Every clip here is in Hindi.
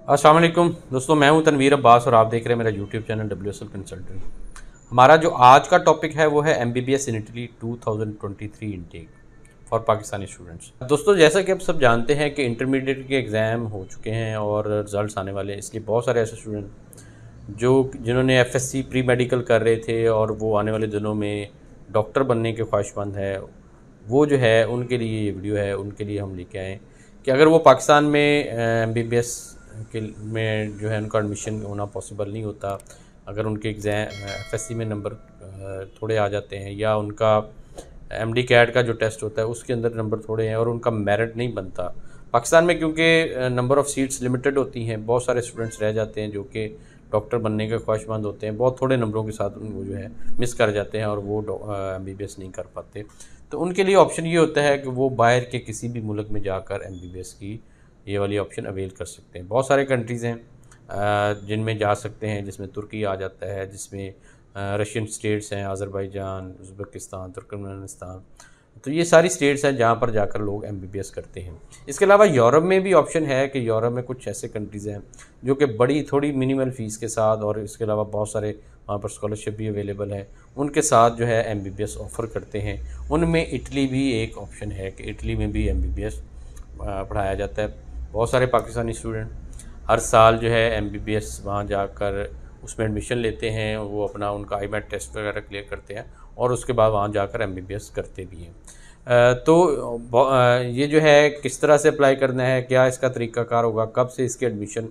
अस्सलाम वालेकुम दोस्तों, मैं हूं तनवीर अब्बास और आप देख रहे हैं मेरा यूट्यूब चैनल WSL कंसल्टेंट। हमारा जो आज का टॉपिक है वो है MBBS in Italy 2023 intake for Pakistani students. दोस्तों, जैसा कि आप सब जानते हैं कि इंटरमीडिएट के एग्ज़ाम हो चुके हैं और रिज़ल्ट्स आने वाले हैं, इसलिए बहुत सारे ऐसे स्टूडेंट जिन्होंने FSC प्री मेडिकल कर रहे थे और वो आने वाले दिनों में डॉक्टर बनने के ख्वाहिशमंद है, वो जो है उनके लिए ये वीडियो है। उनके लिए हम लेके आए कि अगर वो पाकिस्तान में MBBS के में जो है उनका एडमिशन होना पॉसिबल नहीं होता, अगर उनके एग्ज़ाम FSC में नंबर थोड़े आ जाते हैं या उनका MD कैट का जो टेस्ट होता है उसके अंदर नंबर थोड़े हैं और उनका मेरिट नहीं बनता पाकिस्तान में, क्योंकि नंबर ऑफ़ सीट्स लिमिटेड होती हैं, बहुत सारे स्टूडेंट्स रह जाते हैं जो कि डॉक्टर बनने के ख्वाहिशमंद होते हैं, बहुत थोड़े नंबरों के साथ वो जो है मिस कर जाते हैं और वो MBBS नहीं कर पाते। तो उनके लिए ऑप्शन ये होता है कि वो बाहर के किसी भी मुल्क में जाकर MBBS की ये वाली ऑप्शन अवेल कर सकते हैं। बहुत सारे कंट्रीज़ हैं जिनमें जा सकते हैं, जिसमें तुर्की आ जाता है, जिसमें रशियन स्टेट्स हैं, अज़रबैजान, उज़्बेकिस्तान, तुर्कमेनिस्तान। तो ये सारी स्टेट्स हैं जहाँ पर जाकर लोग MBBS करते हैं। इसके अलावा यूरोप में भी ऑप्शन है कि यूरोप में कुछ ऐसे कंट्रीज़ हैं जो कि बड़ी थोड़ी मिनिमल फ़ीस के साथ, और इसके अलावा बहुत सारे वहाँ पर स्कॉलरशिप भी अवेलेबल है, उनके साथ जो है MBBS ऑफ़र करते हैं। उनमें इटली भी एक ऑप्शन है कि इटली में भी MBBS पढ़ाया जाता है। बहुत सारे पाकिस्तानी स्टूडेंट हर साल जो है MBBS वहाँ जाकर उसमें एडमिशन लेते हैं, वो अपना उनका IMAT टेस्ट वगैरह क्लियर करते हैं और उसके बाद वहाँ जाकर MBBS करते भी हैं। ये जो है किस तरह से अप्लाई करना है, क्या इसका तरीक़ाकार होगा, कब से इसके एडमिशन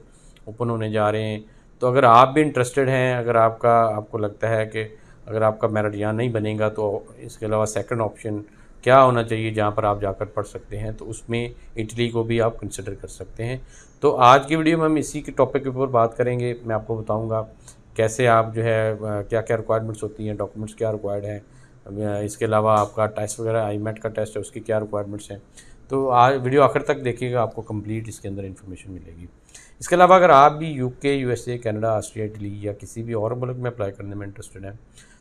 ओपन होने जा रहे हैं। तो अगर आप भी इंटरेस्टेड हैं, अगर आपको लगता है कि अगर आपका मेरिट यहाँ नहीं बनेगा तो इसके अलावा सेकंड ऑप्शन क्या होना चाहिए जहाँ पर आप जाकर पढ़ सकते हैं, तो उसमें इटली को भी आप कंसिडर कर सकते हैं। तो आज की वीडियो में हम इसी के टॉपिक के ऊपर बात करेंगे। मैं आपको बताऊंगा कैसे आप जो है क्या क्या रिक्वायरमेंट्स होती हैं, डॉक्यूमेंट्स क्या रिक्वायर्ड हैं, इसके अलावा आपका टेस्ट वगैरह IMAT का टेस्ट है उसकी क्या रिक्वायरमेंट्स हैं। तो आज वीडियो आखिर तक देखिएगा, आपको कंप्लीट इसके अंदर इन्फॉर्मेशन मिलेगी। इसके अलावा अगर आप भी UK, USA, Canada, Austria, Italy या किसी भी और मुल्क में अप्लाई करने में इंटरेस्टेड हैं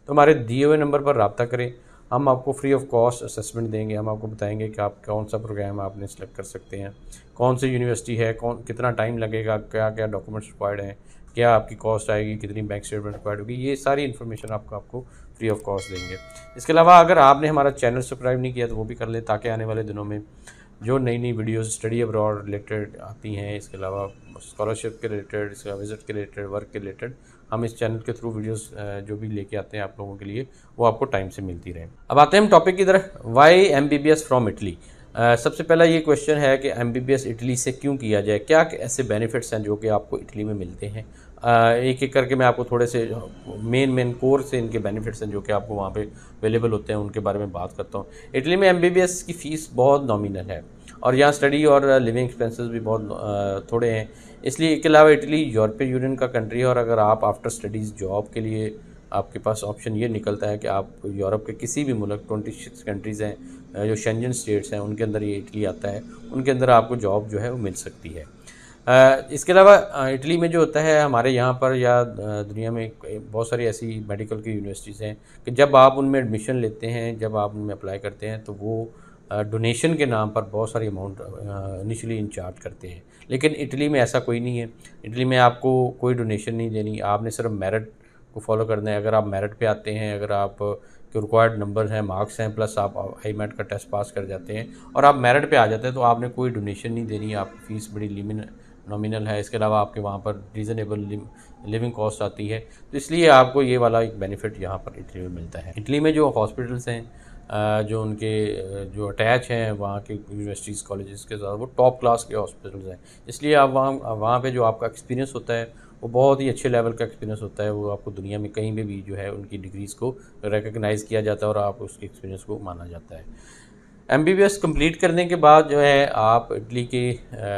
तो हमारे दिए हुए नंबर पर रब्ता करें। हम आपको फ्री ऑफ कॉस्ट असेसमेंट देंगे। हम आपको बताएंगे कि आप कौन सा प्रोग्राम आपने सेलेक्ट कर सकते हैं, कौन सी यूनिवर्सिटी है, कितना टाइम लगेगा, क्या क्या डॉक्यूमेंट्स रिक्वायर्ड हैं, क्या आपकी कॉस्ट आएगी, कितनी बैंक स्टेटमेंट रिक्वायर्ड होगी, ये सारी इन्फॉर्मेशन आपको फ्री ऑफ कॉस्ट देंगे। इसके अलावा अगर आपने हमारा चैनल सब्सक्राइब नहीं किया तो वो भी कर लें, ताकि आने वाले दिनों में जो नई नई वीडियोस स्टडी अब्रॉड रिलेटेड आती हैं, इसके अलावा स्कॉलरशिप के रिलेटेड, इसके अलावा विज़िट के रिलेटेड, वर्क के रिलेटेड, हम इस चैनल के थ्रू वीडियोस जो भी लेके आते हैं आप लोगों के लिए, वो आपको टाइम से मिलती रहे। अब आते हैं हम टॉपिक की तरफ। Why MBBS from Italy. सबसे पहला ये क्वेश्चन है कि MBBS इटली से क्यों किया जाए, क्या ऐसे बेनिफिट्स हैं जो कि आपको इटली में मिलते हैं। एक एक करके मैं आपको थोड़े से मेन कोर से इनके बेनिफिट्स हैं जो कि आपको वहाँ पे अवेलेबल होते हैं, उनके बारे में बात करता हूँ। इटली में MBBS की फ़ीस बहुत नॉमिनल है और यहाँ स्टडी और लिविंग एक्सपेंसेस भी बहुत थोड़े हैं, इसलिए इसके अलावा इटली यूरोपीय यूनियन का कंट्री है और अगर आप आफ्टर स्टडीज़ जॉब के लिए आपके पास ऑप्शन ये निकलता है कि आप यूरोप के किसी भी मुल्क, 26 कंट्रीज़ हैं जो शेंजन स्टेट्स हैं, उनके अंदर ये इटली आता है, उनके अंदर आपको जॉब जो है वो मिल सकती है। इसके अलावा इटली में जो होता है हमारे यहाँ पर या दुनिया में बहुत सारी ऐसी मेडिकल की यूनिवर्सिटीज़ हैं कि जब आप उनमें एडमिशन लेते हैं, जब आप उनमें अप्लाई करते हैं तो वो डोनेशन के नाम पर बहुत सारी अमाउंट इनिशियली इंचार्ज करते हैं, लेकिन इटली में ऐसा कोई नहीं है। इटली में आपको कोई डोनेशन नहीं देनी, आपने सिर्फ मेरिट को फॉलो करना है। अगर आप मेरिट पे आते हैं, अगर आप के रिक्वायर्ड नंबर हैं, मार्क्स हैं, प्लस आप IMAT का टेस्ट पास कर जाते हैं और आप मेरिट पे आ जाते हैं तो आपने कोई डोनेशन नहीं देनी, आपकी फ़ीस बड़ी नॉमिनल है। इसके अलावा आपके वहाँ पर रीज़नेबल लिविंग कॉस्ट आती है, तो इसलिए आपको ये वाला एक बेनिफिट यहाँ पर इटली में मिलता है। इटली में जो हॉस्पिटल्स हैं जो उनके जो अटैच हैं वहाँ के यूनिवर्सिटीज़ कॉलेजेस के साथ, वो टॉप क्लास के हॉस्पिटल्स हैं, इसलिए आप वहाँ पे जो आपका एक्सपीरियंस होता है वो बहुत ही अच्छे लेवल का एक्सपीरियंस होता है। वो आपको दुनिया में कहीं भी जो है उनकी डिग्रीज़ को रिकग्नाइज़ किया जाता है और आप उसके एक्सपीरियंस को माना जाता है। MBBS कंप्लीट करने के बाद जो है आप इटली की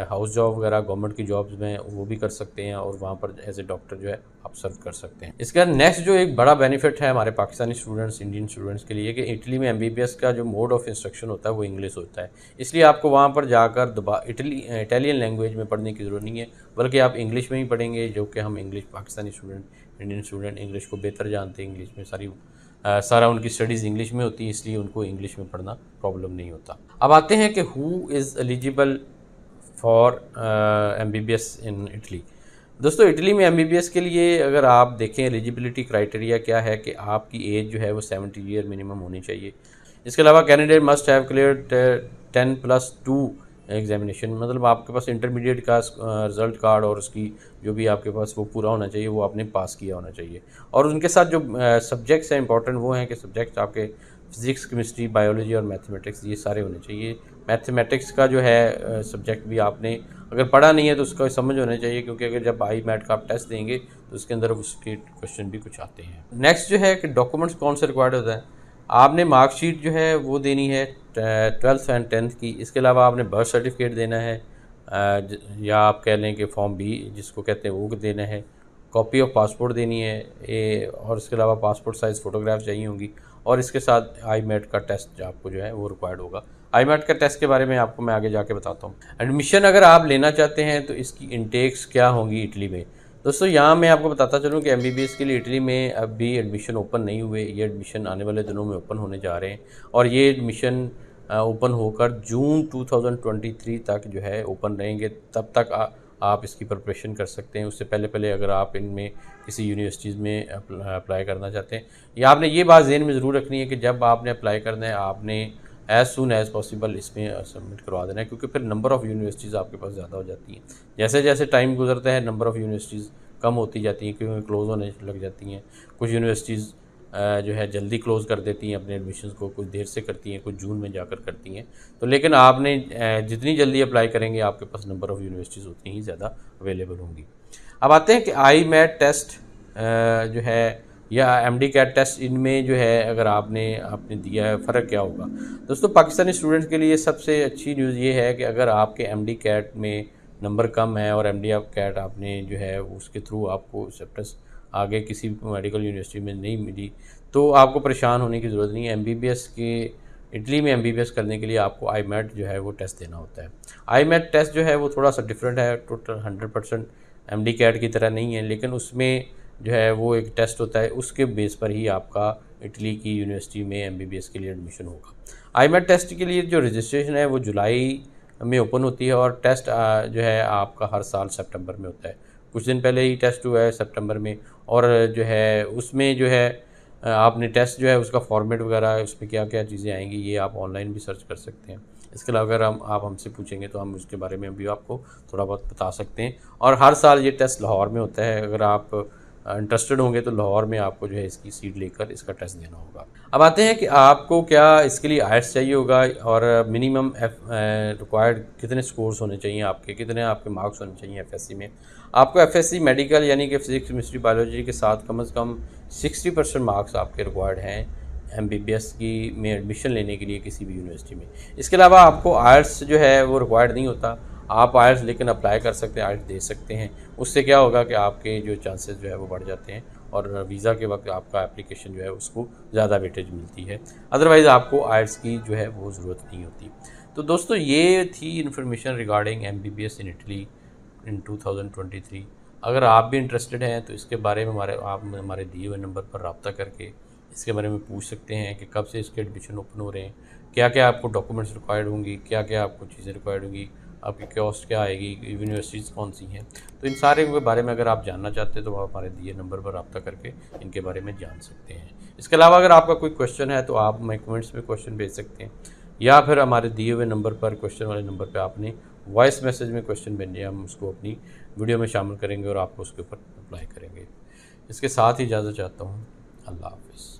हाउस जॉब वगैरह गवर्नमेंट की जॉब्स में वो भी कर सकते हैं और वहाँ पर एज ए डॉक्टर जो है आप सर्व कर सकते हैं। इसका नेक्स्ट जो एक बड़ा बेनिफिट है हमारे पाकिस्तानी स्टूडेंट्स, इंडियन स्टूडेंट्स के लिए कि इटली में MBBS का जो मोड ऑफ इंस्ट्रक्शन होता है वो इंग्लिश होता है, इसलिए आपको वहाँ पर जाकर इटालियन लैंग्वेज में पढ़ने की ज़रूरत नहीं है, बल्कि आप इंग्लिश में ही पढ़ेंगे, जो कि हम English Pakistani student, Indian student English को बेहतर जानते हैं। इंग्लिश में सारा उनकी स्टडीज़ इंग्लिश में होती है, इसलिए उनको इंग्लिश में पढ़ना प्रॉब्लम नहीं होता। अब आते हैं कि who is eligible for MBBS in Italy. दोस्तों इटली में MBBS के लिए अगर आप देखें एलिजिबिलिटी क्राइटेरिया क्या है कि आपकी एज जो है वो 70 ईयर मिनिमम होनी चाहिए। इसके अलावा candidate must have clear 10+2 examination, मतलब आपके पास इंटरमीडिएट का रिजल्ट कार्ड और उसकी जो भी आपके पास वो पूरा होना चाहिए, वो आपने पास किया होना चाहिए। और उनके साथ जो सब्जेक्ट्स हैं इंपॉर्टेंट वो हैं कि सब्जेक्ट्स आपके फिज़िक्स, केमिस्ट्री, बायोलॉजी और मैथमेटिक्स ये सारे होने चाहिए। मैथमेटिक्स का जो है सब्जेक्ट भी आपने अगर पढ़ा नहीं है तो उसका समझ होना चाहिए, क्योंकि अगर जब IMAT का आप टेस्ट देंगे तो उसके अंदर उसके क्वेश्चन भी कुछ आते हैं। नेक्स्ट जो है कि डॉक्यूमेंट्स कौन से रिक्वायर्ड होता है, आपने मार्कशीट जो है वो देनी है 12th एंड 10th की। इसके अलावा आपने बर्थ सर्टिफिकेट देना है, या आप कह लें कि फॉर्म B जिसको कहते हैं वो देना है, कॉपी ऑफ पासपोर्ट देनी है, और इसके अलावा पासपोर्ट साइज़ फ़ोटोग्राफ चाहिए होंगी, और इसके साथ IMAT का टेस्ट आपको जो है वो रिक्वायर्ड होगा। IMAT का टेस्ट के बारे में आपको मैं आगे जाके बताता हूँ। एडमिशन अगर आप लेना चाहते हैं तो इसकी इनटेक्स क्या होंगी इटली में। दोस्तों यहाँ मैं आपको बताता चलूँ कि MBBS के लिए इटली में अभी एडमिशन ओपन नहीं हुए, ये एडमिशन आने वाले दिनों में ओपन होने जा रहे हैं, और ये एडमिशन ओपन होकर जून 2023 तक जो है ओपन रहेंगे। तब तक आप इसकी प्रिपरेशन कर सकते हैं। उससे पहले अगर आप इनमें किसी यूनिवर्सिटीज़ में अप्लाई करना चाहते हैं, या आपने ये बात ज़हन में ज़रूर रखनी है कि जब आपने अप्लाई करना है आपने एज़ सून एज़ पॉसिबल इसमें सबमिट करवा देना है, क्योंकि फिर नंबर ऑफ़ यूनिवर्सिटीज़ आपके पास ज़्यादा हो जाती हैं। जैसे जैसे टाइम गुजरता है नंबर ऑफ़ यूनिवर्सिटीज़ कम होती जाती हैं, क्योंकि क्लोज़ होने लग जाती हैं। कुछ यूनिवर्सिटीज़ जो है जल्दी क्लोज़ कर देती हैं अपने एडमिशन्स को, कुछ देर से करती हैं, कुछ जून में जाकर करती हैं। तो लेकिन आपने जितनी जल्दी अप्लाई करेंगे आपके पास नंबर ऑफ़ यूनिवर्सिटीज़ उतनी ही ज़्यादा अवेलेबल होंगी। अब आते हैं कि IMAT टेस्ट जो है या MD-CAT टेस्ट, इनमें जो है अगर आपने दिया है फ़र्क क्या होगा। दोस्तों पाकिस्तानी स्टूडेंट्स के लिए सबसे अच्छी न्यूज़ ये है कि अगर आपके MD-CAT में नंबर कम है और MD-CAT आपने जो है उसके थ्रू आपको एक्सेप्टेंस आगे किसी मेडिकल यूनिवर्सिटी में नहीं मिली, तो आपको परेशान होने की ज़रूरत नहीं है। MBBS के इटली में MBBS करने के लिए आपको IMAT जो है वो टेस्ट देना होता है। IMAT टेस्ट जो है वो थोड़ा सा डिफरेंट है, टोटल 100% MD-CAT की तरह नहीं है, लेकिन उसमें जो है वो एक टेस्ट होता है, उसके बेस पर ही आपका इटली की यूनिवर्सिटी में MBBS के लिए एडमिशन होगा। IMAT टेस्ट के लिए जो रजिस्ट्रेशन है वो जुलाई में ओपन होती है, और टेस्ट जो है आपका हर साल सितंबर में होता है। कुछ दिन पहले ही टेस्ट हुआ है सितंबर में, और जो है उसमें जो है आपने टेस्ट जो है उसका फॉर्मेट वगैरह उसमें क्या क्या चीज़ें आएंगी ये आप ऑनलाइन भी सर्च कर सकते हैं। इसके अलावा अगर आप हमसे पूछेंगे तो हम उसके बारे में भी आपको थोड़ा बहुत बता सकते हैं। और हर साल ये टेस्ट लाहौर में होता है। अगर आप इंटरेस्टेड होंगे तो लाहौर में आपको जो है इसकी सीट लेकर इसका टेस्ट देना होगा। अब आते हैं कि आपको क्या इसके लिए IELTS चाहिए होगा, और मिनिमम रिक्वायर्ड कितने स्कोर्स होने चाहिए आपके, कितने आपके मार्क्स होने चाहिए FSC में। आपको FSC मेडिकल यानी कि फिजिक्स, केमिस्ट्री, बायोलॉजी के साथ कम से कम 60% मार्क्स आपके रिक्वायर्ड हैं MBBS की में एडमिशन लेने के लिए किसी भी यूनिवर्सिटी में। इसके अलावा आपको IELTS जो है वो रिक्वायर्ड नहीं होता। आप IELTS लेकिन अप्लाई कर सकते हैं, IELTS दे सकते हैं। उससे क्या होगा कि आपके जो चांसेस जो है वो बढ़ जाते हैं, और वीज़ा के वक्त आपका एप्लीकेशन जो है उसको ज़्यादा वेटेज मिलती है। अदरवाइज़ आपको IELTS की जो है वो ज़रूरत नहीं होती। तो दोस्तों ये थी information regarding MBBS in Italy इन 2023। अगर आप भी इंटरेस्टेड हैं तो इसके बारे में आप हमारे दिए हुए नंबर पर रब्ता करके इसके बारे में पूछ सकते हैं कि कब से इसके एडमिशन ओपन हो रहे हैं, क्या क्या आपको डॉक्यूमेंट्स रिक्वायर्ड होंगी, क्या क्या आपको चीज़ें रिक्वायर्ड होंगी, आपकी कॉस्ट क्या आएगी, यूनिवर्सिटीज़ कौन सी हैं। तो इन सारे के बारे में अगर आप जानना चाहते हैं तो आप हमारे दिए नंबर पर रब्ता करके इनके बारे में जान सकते हैं। इसके अलावा अगर आपका कोई क्वेश्चन है तो आप हमें कमेंट्स में क्वेश्चन भेज सकते हैं, या फिर हमारे दिए हुए नंबर पर, क्वेश्चन वाले नंबर पर आपने वॉइस मैसेज में क्वेश्चन भेजे, हम उसको अपनी वीडियो में शामिल करेंगे और आपको उसके ऊपर अप्लाई करेंगे। इसके साथ ही इजाज़त चाहता हूँ। अल्लाह हाफ़िज़।